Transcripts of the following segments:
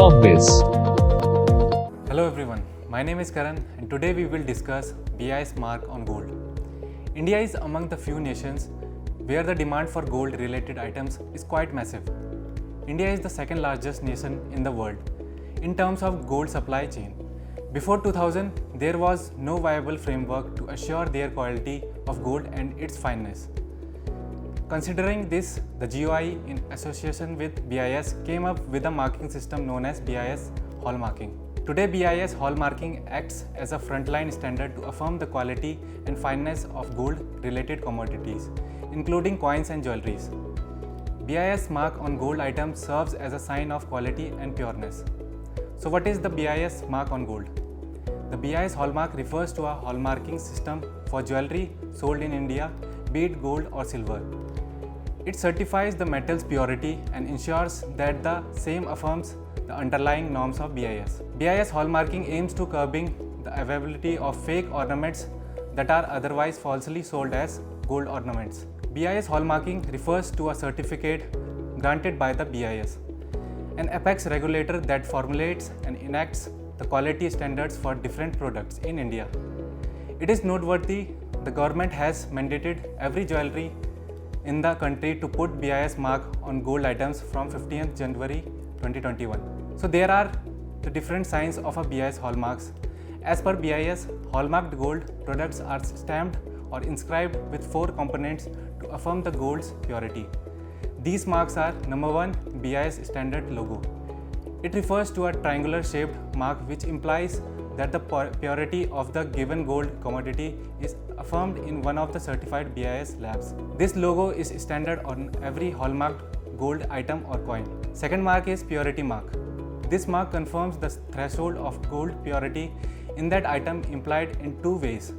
Combiz. Hello everyone, my name is Karan and today we will discuss BIS mark on gold. India is among the few nations where the demand for gold related items is quite massive. India is the second largest nation in the world in terms of gold supply chain. Before 2000, there was no viable framework to assure their quality of gold and its fineness. Considering this, the GOI in association with BIS came up with a marking system known as BIS hallmarking. Today, BIS hallmarking acts as a frontline standard to affirm the quality and fineness of gold-related commodities, including coins and jewelries. BIS mark on gold items serves as a sign of quality and pureness. So what is the BIS mark on gold? The BIS hallmark refers to a hallmarking system for jewelry sold in India, be it gold or silver. It certifies the metal's purity and ensures that the same affirms the underlying norms of BIS. BIS hallmarking aims to curbing the availability of fake ornaments that are otherwise falsely sold as gold ornaments. BIS hallmarking refers to a certificate granted by the BIS, an apex regulator that formulates and enacts the quality standards for different products in India. It is noteworthy the government has mandated every jewelry in the country to put BIS mark on gold items from 15th January 2021. So there are the different signs of a BIS hallmarks. As per BIS, hallmarked gold products are stamped or inscribed with 4 components to affirm the gold's purity. These marks are: number 1, BIS standard logo. It refers to a triangular shaped mark which implies that the purity of the given gold commodity is affirmed in one of the certified BIS labs. This logo is standard on every hallmarked gold item or coin. Second mark is purity mark. This mark confirms the threshold of gold purity in that item implied in 2 ways.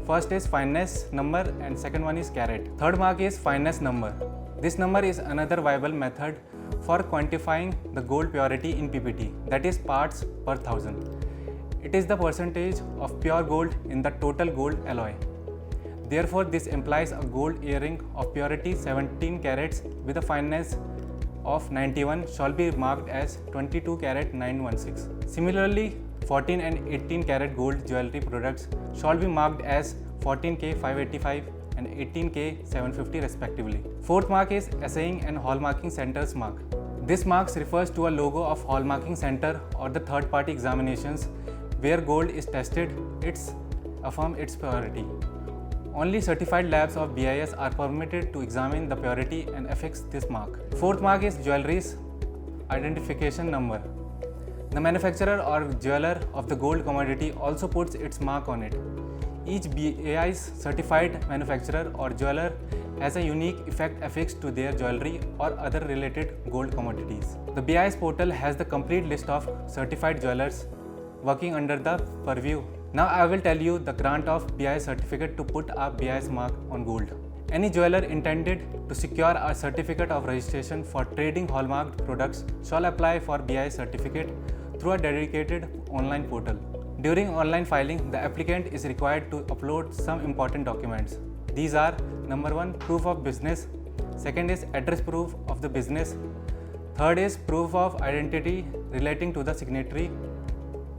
First is fineness number and second one is carat. Third mark is fineness number. This number is another viable method for quantifying the gold purity in PPT, that is parts per thousand. It is the percentage of pure gold in the total gold alloy. Therefore, this implies a gold earring of purity 17 carats with a fineness of 91 shall be marked as 22 carat 916. Similarly, 14 and 18 carat gold jewelry products shall be marked as 14K 585 and 18K 750 respectively. Fourth mark is assaying and hallmarking center's mark. This mark refers to a logo of hallmarking center or the third party examinations where gold is tested, affirm its purity. Only certified labs of BIS are permitted to examine the purity and affix this mark. Fourth mark is jewelry's identification number. The manufacturer or jeweler of the gold commodity also puts its mark on it. Each BIS certified manufacturer or jeweler has a unique effect affixed to their jewelry or other related gold commodities. The BIS portal has the complete list of certified jewelers working under the purview. Now I will tell you the grant of BIS certificate to put a BIS mark on gold. Any jeweler intended to secure a certificate of registration for trading hallmarked products shall apply for BIS certificate through a dedicated online portal. During online filing, the applicant is required to upload some important documents. These are: number 1, proof of business. Second is address proof of the business. Third is proof of identity relating to the signatory.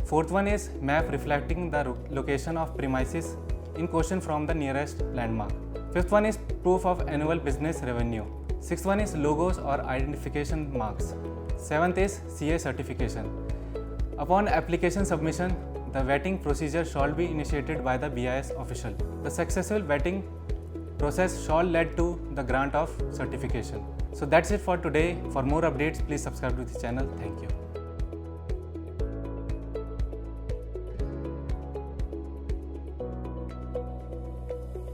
Fourth one is map reflecting the location of premises in question from the nearest landmark. Fifth one is proof of annual business revenue. Sixth one is logos or identification marks. Seventh is CA certification. Upon application submission, the vetting procedure shall be initiated by the BIS official. The successful vetting process shall lead to the grant of certification. So that's it for today. For more updates, please subscribe to the channel. Thank you.